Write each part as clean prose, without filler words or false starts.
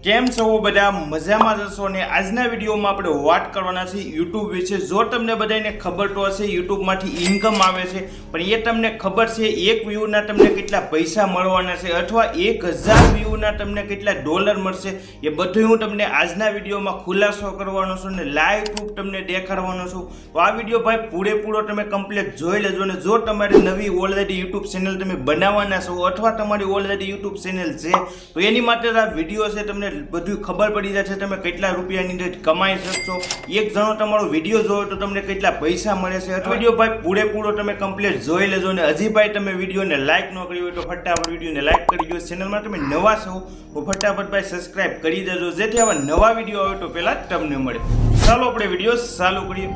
કેમ છો બધા મજામાં જશો ને આજના વિડીયોમાં આપણે વાત કરવાના છે YouTube વિશે। જો તમને બધાને ખબર તો હશે YouTube માંથી ઇન્કમ આવે છે, પણ એ તમને ખબર છે એક વ્યૂ ના તમને કેટલા પૈસા મળવાના છે અથવા 1000 વ્યૂ ના તમને કેટલા ડોલર મળશે, એ બધું હું તમને આજના વિડીયોમાં ખુલાસો કરવાનો છું ને લાઈવ પ્રૂફ તમને દેખાડવાનો છું। તો આ વિડીયો ભાઈ પૂરેપૂરો તમે કમ્પ્લીટ જોઈ લેજો ને જો તમારી નવી ઓલરેડી YouTube ચેનલ તમે બનાવવાના છો અથવા તમારી ઓલરેડી YouTube ચેનલ છે તો એની માટે આ વિડીયો છે તમને બધું ખબર પડી જશે તમે કેટલા રૂપિયાની અંદર કમાઈ શકશો। એક જણો તમારો વિડીયો જોયો તો તમને કેટલા પૈસા મળે છે। વિડીયો ભાઈ પૂરેપૂરો તમે કમ્પ્લીટ જોઈ લેજો ને હજી ભાઈ તમે વિડીયોને લાઈક ન કરી હોય તો ફટાફટ વિડીયોને લાઈક કરી દો। ચેનલમાં તમે નવા છો તો ફટાફટ ભાઈ સબસ્ક્રાઇબ કરી દેજો જેથી આવા નવા વિડીયો આવે તો પહેલા તમને મળે। ચાલો આપણે વિડીયો ચાલુ કરીએ।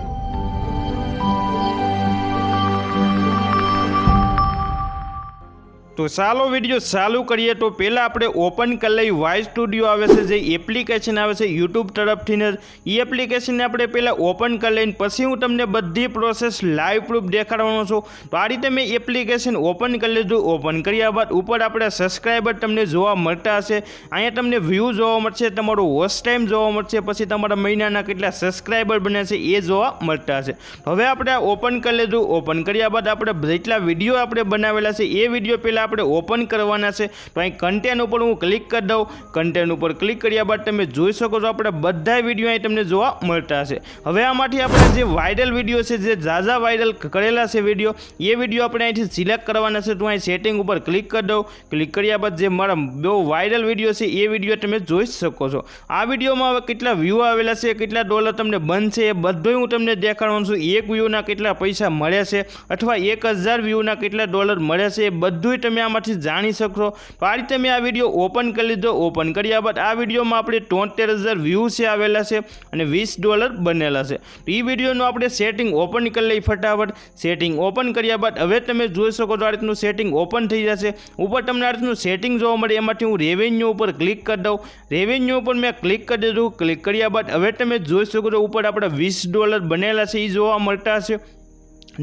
તો ચાલો વિડીયો ચાલુ કરીએ તો પહેલાં આપણે ઓપન કરી લઈએ વાય સ્ટુડિયો આવે છે જે એપ્લિકેશન આવે છે YouTube તરફથી ને એ એપ્લિકેશનને આપણે પહેલાં ઓપન કરી લઈને પછી હું તમને બધી પ્રોસેસ લાઈવ પ્રૂફ દેખાડવાનો છું। તો આ રીતે મેં એપ્લિકેશન ઓપન કરી લીધું। ઓપન કર્યા બાદ ઉપર આપણે સબસ્ક્રાઈબર તમને જોવા મળતા હશે, અહીંયા તમને વ્યૂ જોવા મળશે, તમારો વોચ ટાઈમ જોવા મળશે, પછી તમારા મહિનાના કેટલા સબસ્ક્રાઈબર બને છે એ જોવા મળતા હશે। હવે આપણે ઓપન કરી લીધું। ઓપન કર્યા બાદ આપણે જેટલા વિડીયો આપણે બનાવેલા છે એ વિડીયો પહેલાં આપણે ઓપન કરવાના છે। તો અહીં કન્ટેન્ટ ઉપર હું ક્લિક કરી દઉં। કન્ટેન્ટ ઉપર ક્લિક કર્યા બાદ તમે જોઈ શકો છો આપણે બધા વિડીયો અહીં તમને જોવા મળતા હશે। હવે આમાંથી આપણે જે વાયરલ વિડીયો છે, જે ઝાઝા વાયરલ કરેલા છે વિડીયો, એ વિડીયો આપણે અહીંથી સિલેક્ટ કરવાના છે। તો અહીં સેટિંગ ઉપર ક્લિક કરી દઉં। ક્લિક કર્યા બાદ જે મારા બહુ વાયરલ વિડીયો છે એ વિડીયો તમે જોઈ શકો છો। આ વિડીયોમાં હવે કેટલા વ્યૂ આવેલા છે, કેટલા ડોલર તમને બનશે એ બધું હું તમને દેખાડવાનું છું। એક વ્યૂના કેટલા પૈસા મળે છે અથવા 1000 વ્યૂના કેટલા ડોલર મળે છે એ બધું તમે આમાંથી જાણી શકશો। તો આ રીતે મેં આ વિડીયો ઓપન કરી લીધો। ઓપન કર્યા બાદ આ વિડીયોમાં આપણે 73000 વ્યૂ છે આવેલા છે અને $20 બનેલા છે। તો એ વિડીયોનું આપણે સેટિંગ ઓપન કરી લઈએ ફટાફટ। સેટિંગ ઓપન કર્યા બાદ હવે તમે જોઈ શકો છો આ રીતનું સેટિંગ ઓપન થઈ જશે। ઉપર તમને આ રીતનું સેટિંગ જોવા મળે, એમાંથી હું રેવન્યુ ઉપર ક્લિક કરી દઉં। રેવન્યુ ઉપર મેં ક્લિક કરી દીધું। ક્લિક કર્યા બાદ હવે તમે જોઈ શકો છો ઉપર આપણે $20 બનેલા છે એ જોવા મળતા હશે।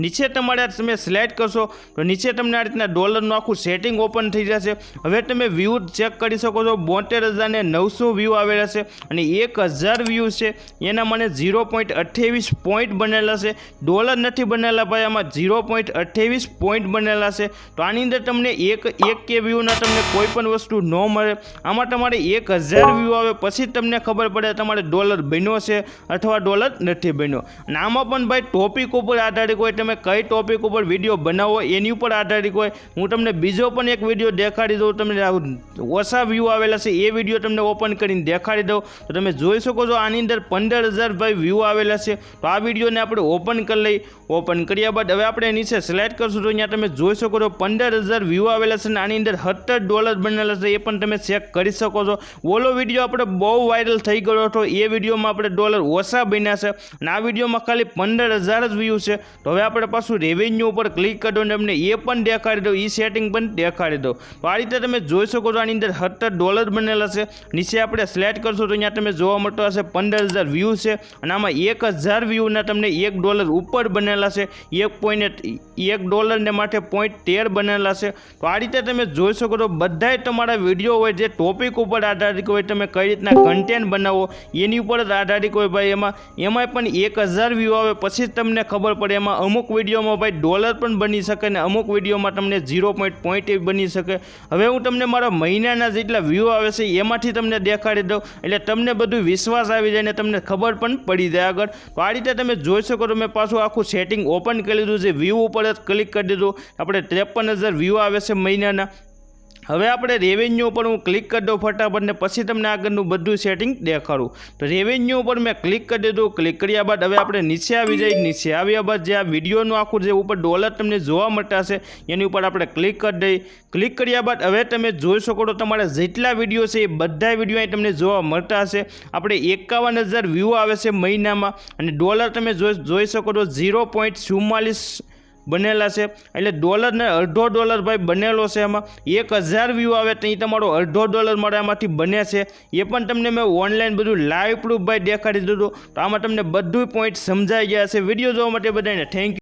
નીચે તમારે તમે સિલેક્ટ કરશો તો નીચે તમને આ રીતના ડોલરનું આખું સેટિંગ ઓપન થઈ જશે। હવે તમે વ્યૂ ચેક કરી શકો છો, 72,900 વ્યૂ આવેલા છે અને 1000 વ્યૂ છે એના મને 0.28 પોઈન્ટ બનેલા છે, ડોલર નથી બનેલા ભાઈ, આમાં 0.28 પોઈન્ટ બનેલા છે। તો આની અંદર તમને એક કે વ્યૂના તમને કોઈ પણ વસ્તુ ન મળે, આમાં તમારે 1000 વ્યૂ આવે પછી તમને ખબર પડે તમારે ડોલર બન્યો છે અથવા ડોલર નથી બન્યો। અને આમાં પણ ભાઈ ટોપિક ઉપર આધારિત હોય, તમે કઈ ટોપિક ઉપર વિડીયો બનાવો એની ઉપર આધારિત હોય। હું તમને બીજો પણ એક વિડીયો દેખાડી દઉં, તમને ઓછા વ્યૂ આવેલા છે એ વિડીયો તમને ઓપન કરીને દેખાડી દઉં તો તમે જોઈ શકો છો આની અંદર 15000 ભાઈ વ્યૂ આવેલા છે। તો આ વિડીયોને આપણે ઓપન કરી લઈ। ઓપન કર્યા બાદ હવે આપણે નીચે સિલેક્ટ કરશું તો અહીંયા તમે જોઈ શકો છો 15000 વ્યૂ આવેલા છે અને આની અંદર $17 બનેલા છે, એ પણ તમે ચેક કરી શકો છો। ઓલો વિડીયો આપણે બહુ વાયરલ થઈ ગયો હતો એ વિડીયોમાં આપણે ડોલર ઓછા બન્યા છે અને આ વિડીયોમાં ખાલી 15000 જ વ્યૂ છે। તો હવે આપણે પાછું રેવન્યુ ઉપર ક્લિક કરી દો ને અમને એ પણ દેખાડી દો, એ સેટિંગ પણ દેખાડી દો। તો આ રીતે તમે જોઈ શકો છો આની અંદર $17 બનેલા છે। નીચે આપણે સિલેક્ટ કરશો તો અહીંયા તમે જોવા મળતો હશે 15000 વ્યૂ છે અને આમાં 1000 વ્યૂના તમને $1 ઉપર બનેલા છે, $1 ને માટે 0.13 બનેલા છે। તો આ રીતે તમે જોઈ શકો છો બધાય તમારા વિડીયો હોય જે ટોપિક ઉપર આધારિત હોય, તમે કઈ રીતના કન્ટેન્ટ બનાવો એની ઉપર જ આધારિત હોય ભાઈ। એમાં પણ 1000 વ્યૂ આવે પછી તમને ખબર પડે એમાં અમુક વિડીયોમાં ભાઈ ડોલર પણ બની શકે ને અમુક વિડીયોમાં તમને 0.8 બની શકે। હવે હું તમને મારા મહિનાના જેટલા વ્યૂ આવે છે એમાંથી તમને દેખાડી દઉં એટલે તમને બધું વિશ્વાસ આવી જાય ને તમને ખબર પણ પડી જાય આગળ। તો આ રીતે તમે જોઈ શકો છો મેં પાછું આખું સેટિંગ ઓપન કરી લીધું છે, વ્યૂ ઉપર જ ક્લિક કરી દીધું, આપણે 53000 વ્યૂ આવે છે મહિનાના। હવે આપણે રેવન્યુ ઉપર હું ક્લિક કરી દઉં ફટાફટ ને પછી તમને આગળનું બધું સેટિંગ દેખાડું। તો રેવન્યુ ઉપર મેં ક્લિક કરી દીધું। ક્લિક કર્યા બાદ હવે આપણે નીચે આવી જઈએ। નીચે આવ્યા બાદ જે આ વિડીયોનું આખું જે ઉપર ડોલર તમને જોવા મળતા હશે એની ઉપર આપણે ક્લિક કરી દઈએ। ક્લિક કર્યા બાદ હવે તમે જોઈ શકો છો તમારા જેટલા વિડીયો છે એ બધા વિડીયો અહીં તમને જોવા મળતા હશે। આપણે 51000 વ્યૂ આવે છે મહિનામાં અને ડોલર તમે જોઈ શકો છો 0.44 બનેલા છે, એટલે ડોલરને $1.5 ભાઈ બનેલો છે। એમાં 1000 વ્યૂ આવે તો એ તમારો $1.5 મળે એમાંથી બને છે, એ પણ તમને મેં ઓનલાઈન બધું લાઈવ પ્રૂફ ભાઈ દેખાડી દીધું। તો આમાં તમને બધું પોઈન્ટ સમજાઈ ગયા છે। વિડીયો જોવા માટે બધાને થેન્ક યુ।